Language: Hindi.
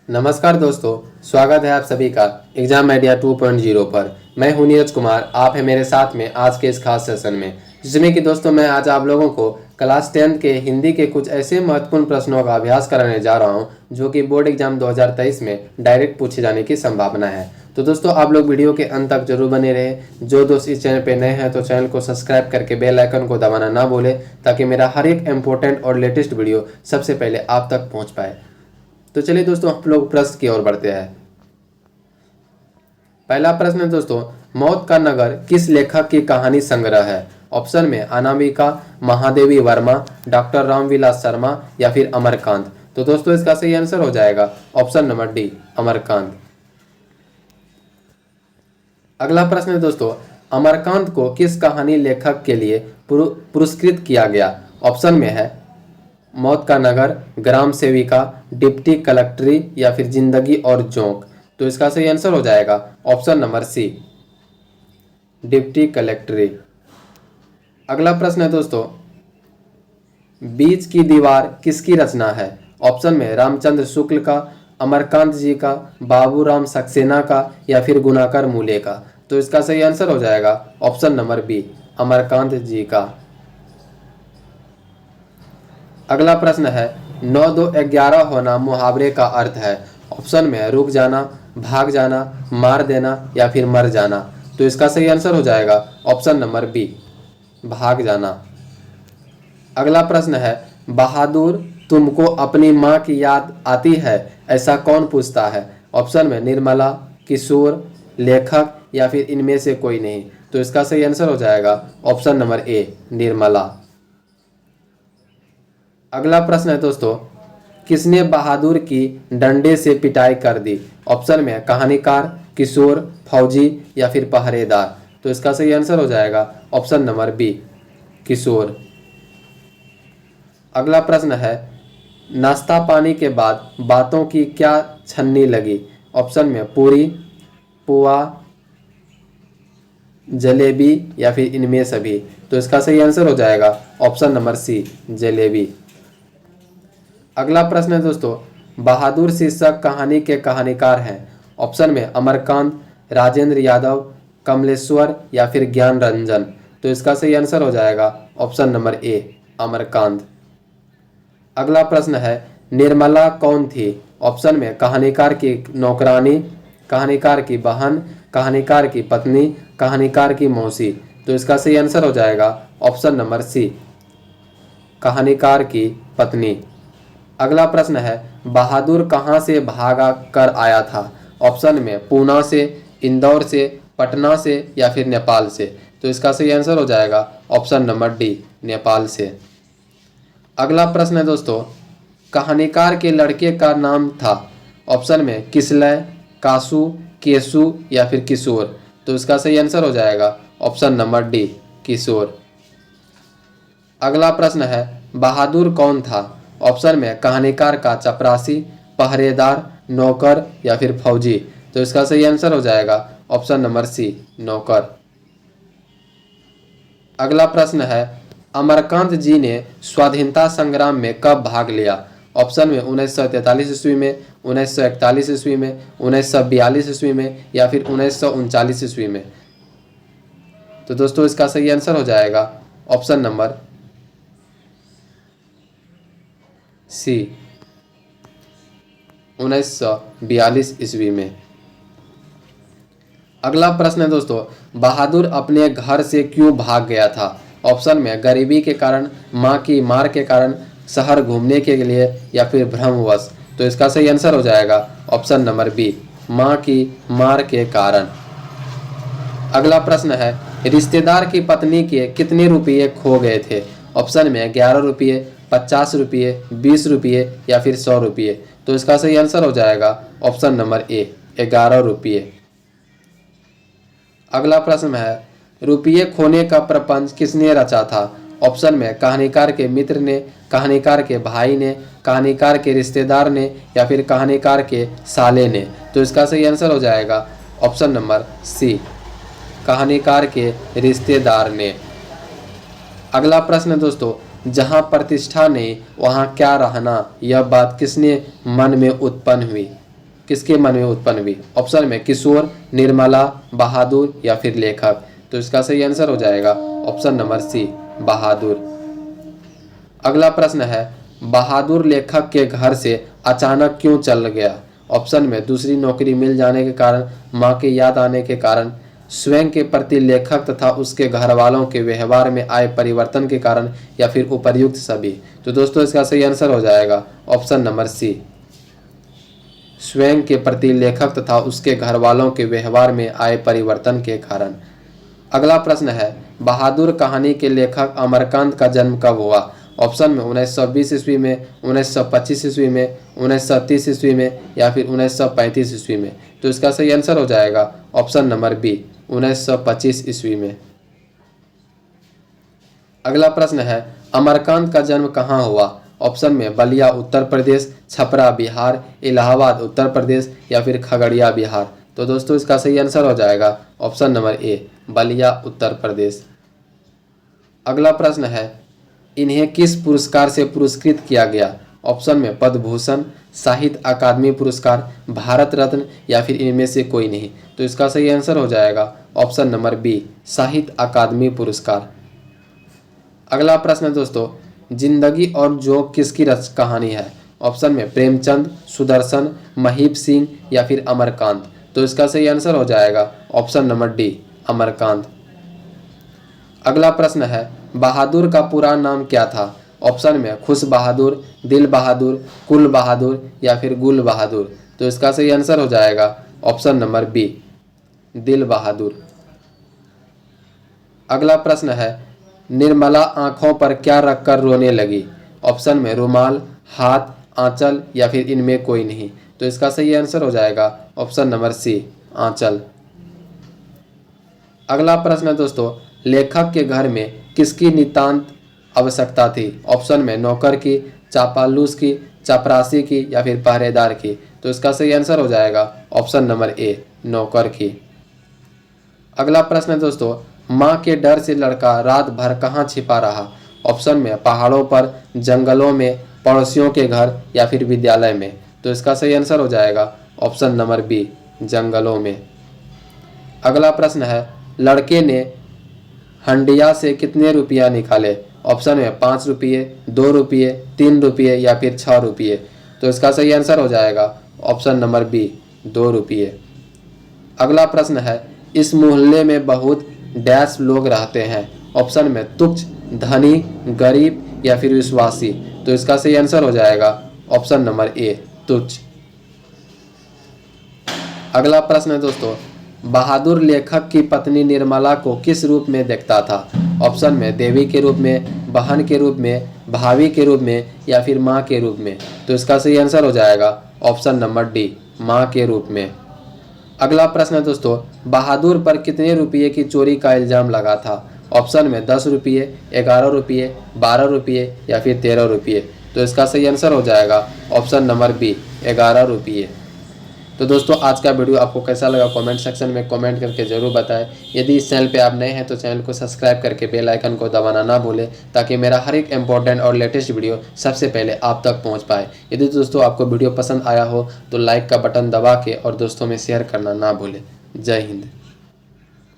नमस्कार दोस्तों, स्वागत है आप सभी का एग्जाम आइडिया 2.0 पर। मैं हूं नीरज कुमार, आप हैं मेरे साथ में आज के इस खास सेशन में, जिसमें कि दोस्तों मैं आज आप लोगों को क्लास 10th के हिंदी के कुछ ऐसे महत्वपूर्ण प्रश्नों का अभ्यास कराने जा रहा हूं जो कि बोर्ड एग्जाम 2023 में डायरेक्ट पूछे जाने की संभावना है। तो दोस्तों आप लोग वीडियो के अंत तक जरूर बने रहे। जो दोस्त इस चैनल पर नए हैं तो चैनल को सब्सक्राइब करके बेल आइकन को दबाना ना भूले, ताकि मेरा हर एक इम्पोर्टेंट और लेटेस्ट वीडियो सबसे पहले आप तक पहुँच पाए। तो चलिए दोस्तों हम लोग प्रश्न की ओर बढ़ते हैं। पहला प्रश्न है दोस्तों, मौत का नगर किस लेखक की कहानी संग्रह है? ऑप्शन में अनामिका, महादेवी वर्मा, डॉक्टर रामविलास शर्मा या फिर अमरकांत। तो दोस्तों इसका सही आंसर हो जाएगा ऑप्शन नंबर डी, अमरकांत। अगला प्रश्न है दोस्तों, अमरकांत को किस कहानी लेखक के लिए पुरस्कृत किया गया? ऑप्शन में है मौत का नगर, ग्राम सेविका, डिप्टी कलेक्टरी या फिर जिंदगी और जोंक। तो इसका सही आंसर हो जाएगा ऑप्शन नंबर सी, डिप्टी कलेक्टरी। अगला प्रश्न है दोस्तों, बीच की दीवार किसकी रचना है? ऑप्शन में रामचंद्र शुक्ल का, अमरकांत जी का, बाबूराम सक्सेना का या फिर गुणाकर मूले का। तो इसका सही आंसर हो जाएगा ऑप्शन नंबर बी, अमरकांत जी का। अगला प्रश्न है, 9 2 11 होना मुहावरे का अर्थ है? ऑप्शन में रुक जाना, भाग जाना, मार देना या फिर मर जाना। तो इसका सही आंसर हो जाएगा ऑप्शन नंबर बी, भाग जाना। अगला प्रश्न है, बहादुर तुमको अपनी माँ की याद आती है ऐसा कौन पूछता है? ऑप्शन में निर्मला, किशोर, लेखक या फिर इनमें से कोई नहीं। तो इसका सही आंसर हो जाएगा ऑप्शन नंबर ए, निर्मला। अगला प्रश्न है दोस्तों, किसने बहादुर की डंडे से पिटाई कर दी? ऑप्शन में कहानीकार, किशोर, फौजी या फिर पहरेदार। तो इसका सही आंसर हो जाएगा ऑप्शन नंबर बी, किशोर। अगला प्रश्न है, नाश्ता पानी के बाद बातों की क्या छन्नी लगी? ऑप्शन में पूरी, पुआ, जलेबी या फिर इनमें सभी। तो इसका सही आंसर हो जाएगा ऑप्शन नंबर सी, जलेबी। अगला प्रश्न है दोस्तों, बहादुर शीर्षक कहानी के कहानीकार हैं? ऑप्शन में अमरकांत, राजेंद्र यादव, कमलेश्वर या फिर ज्ञान रंजन। तो इसका सही आंसर हो जाएगा ऑप्शन नंबर ए, अमरकांत। अगला प्रश्न है, निर्मला कौन थी? ऑप्शन में कहानीकार की नौकरानी, कहानीकार की बहन, कहानीकार की पत्नी, कहानीकार की मौसी। तो इसका सही आंसर हो जाएगा ऑप्शन नंबर सी, कहानीकार की पत्नी। अगला प्रश्न है, बहादुर कहाँ से भागा कर आया था? ऑप्शन में पूना से, इंदौर से, पटना से या फिर नेपाल से। तो इसका सही आंसर हो जाएगा ऑप्शन नंबर डी, नेपाल से। अगला प्रश्न है दोस्तों, कहानीकार के लड़के का नाम था? ऑप्शन में किसलय, कासू, केसु या फिर किशोर। तो इसका सही आंसर हो जाएगा ऑप्शन नंबर डी, किशोर। अगला प्रश्न है, बहादुर कौन था? ऑप्शन में कहानीकार का चपरासी, पहरेदार, नौकर या फिर फौजी। तो इसका सही आंसर हो जाएगा ऑप्शन नंबर सी, नौकर। अगला प्रश्न है, अमरकांत जी ने स्वाधीनता संग्राम में कब भाग लिया? ऑप्शन में 1943 ईस्वी में, 1941 ईस्वी में, 1942 ईस्वी में या फिर 1939 ईस्वी में। तो दोस्तों इसका सही आंसर हो जाएगा ऑप्शन नंबर सी, 1942 ईस्वी में। अगला प्रश्न है दोस्तों, बहादुर अपने घर से क्यों भाग गया था? ऑप्शन में गरीबी के कारण, मां की मार के कारण, शहर घूमने के लिए या फिर भ्रमवश। तो इसका सही आंसर हो जाएगा ऑप्शन नंबर बी, मां की मार के कारण। अगला प्रश्न है, रिश्तेदार की पत्नी के कितने रुपये खो गए थे? ऑप्शन में 11 रुपये, 50 रुपये, 20 रुपये या फिर 100 रुपये। तो इसका सही आंसर हो जाएगा ऑप्शन नंबर ए, 11 रुपये। अगला प्रश्न है, रुपये खोने का प्रपंच किसने रचा था? ऑप्शन में कहानीकार के मित्र ने, कहानीकार के भाई ने, कहानीकार के रिश्तेदार ने या फिर कहानीकार के साले ने। तो इसका सही आंसर हो जाएगा ऑप्शन नंबर सी, कहानीकार के रिश्तेदार ने। अगला प्रश्न दोस्तों, जहाँ प्रतिष्ठा नहीं वहाँ क्या रहना, यह बात किसने मन में उत्पन्न हुई? किसके मन में उत्पन्न हुई? ऑप्शन में किशोर, निर्मला, बहादुर या फिर लेखक। तो इसका सही आंसर हो जाएगा ऑप्शन नंबर सी, बहादुर। अगला प्रश्न है, बहादुर लेखक के घर से अचानक क्यों चल गया? ऑप्शन में दूसरी नौकरी मिल जाने के कारण, मां की याद आने के कारण, स्वयं के प्रति लेखक तथा उसके घर वालों के व्यवहार में आए परिवर्तन के कारण या फिर उपर्युक्त सभी। तो दोस्तों इसका सही आंसर हो जाएगा ऑप्शन नंबर सी, स्वयं के प्रति लेखक तथा उसके घर वालों के व्यवहार में आए परिवर्तन के कारण। अगला प्रश्न है, बहादुर कहानी के लेखक अमरकांत का जन्म कब हुआ? ऑप्शन में 1920 ईस्वी में, 1925 ईस्वी में, 1930 ईस्वी में या फिर 1935 ईस्वी में। तो इसका सही आंसर हो जाएगा ऑप्शन नंबर बी, 1925 ईस्वी में। अगला प्रश्न है, अमरकांत का जन्म कहाँ हुआ? ऑप्शन में बलिया उत्तर प्रदेश, छपरा बिहार, इलाहाबाद उत्तर प्रदेश या फिर खगड़िया बिहार। तो दोस्तों इसका सही आंसर हो जाएगा option number A, Ballia Uttar Pradesh. अगला प्रश्न है, इन्हें किस पुरस्कार से पुरस्कृत किया गया? ऑप्शन में पद्म भूषण, साहित्य अकादमी पुरस्कार, भारत रत्न या फिर इनमें से कोई नहीं। तो इसका सही आंसर हो जाएगा ऑप्शन नंबर बी, साहित्य अकादमी पुरस्कार। अगला प्रश्न है दोस्तों, जिंदगी और जोग किसकी रच कहानी है? ऑप्शन में प्रेमचंद, सुदर्शन, महीप सिंह या फिर अमरकांत। तो इसका सही आंसर हो जाएगा ऑप्शन नंबर डी, अमरकांत। अगला प्रश्न है, बहादुर का पूरा नाम क्या था? ऑप्शन में खुश बहादुर, दिल बहादुर, कुल बहादुर या फिर गुल बहादुर। तो इसका सही आंसर हो जाएगा ऑप्शन नंबर बी, दिल बहादुर। अगला प्रश्न है, निर्मला आंखों पर क्या रखकर रोने लगी? ऑप्शन में रुमाल, हाथ, आंचल या फिर इनमें कोई नहीं। तो इसका सही आंसर हो जाएगा ऑप्शन नंबर सी, आंचल। अगला प्रश्न है दोस्तों, लेखक के घर में किसकी नितांत आवश्यकता थी? ऑप्शन में नौकर की, चापालूस की, चपरासी की या फिर पहरेदार की। तो इसका सही आंसर हो जाएगा ऑप्शन नंबर ए, नौकर की। अगला प्रश्न है दोस्तों, मां के डर से लड़का रात भर कहाँ छिपा रहा? ऑप्शन में पहाड़ों पर, जंगलों में, पड़ोसियों के घर या फिर विद्यालय में। तो इसका सही आंसर हो जाएगा ऑप्शन नंबर बी, जंगलों में। अगला प्रश्न है, लड़के ने हंडिया से कितने रुपया निकाले? ऑप्शन में 5 रुपये, 2 रुपये, 3 रुपये या फिर 6 रुपये। तो इसका सही आंसर हो जाएगा ऑप्शन नंबर बी, 2 रुपये। अगला प्रश्न है, इस मोहल्ले में बहुत डैश लोग रहते हैं। ऑप्शन में तुच्छ, धनी, गरीब या फिर विश्वासी। तो इसका सही आंसर हो जाएगा ऑप्शन नंबर ए, तुच्छ। अगला प्रश्न है दोस्तों, बहादुर लेखक की पत्नी निर्मला को किस रूप में देखता था? ऑप्शन में देवी के रूप में, बहन के रूप में, भाभी के रूप में या फिर माँ के रूप में। तो इसका सही आंसर हो जाएगा ऑप्शन नंबर डी, माँ के रूप में। अगला प्रश्न है दोस्तों, बहादुर पर कितने रुपये की चोरी का इल्जाम लगा था? ऑप्शन में 10 रुपये, 11 रुपये, 12 रुपये या फिर 13 रुपये। तो इसका सही आंसर हो जाएगा ऑप्शन नंबर बी, 11 रुपये। तो दोस्तों आज का वीडियो आपको कैसा लगा कमेंट सेक्शन में कमेंट करके जरूर बताएं। यदि इस चैनल पे आप नए हैं तो चैनल को सब्सक्राइब करके बेल आइकन को दबाना ना भूलें, ताकि मेरा हर एक इंपॉर्टेंट और लेटेस्ट वीडियो सबसे पहले आप तक पहुंच पाए। यदि दोस्तों आपको वीडियो पसंद आया हो तो लाइक का बटन दबा के और दोस्तों में शेयर करना ना भूलें। जय हिंद।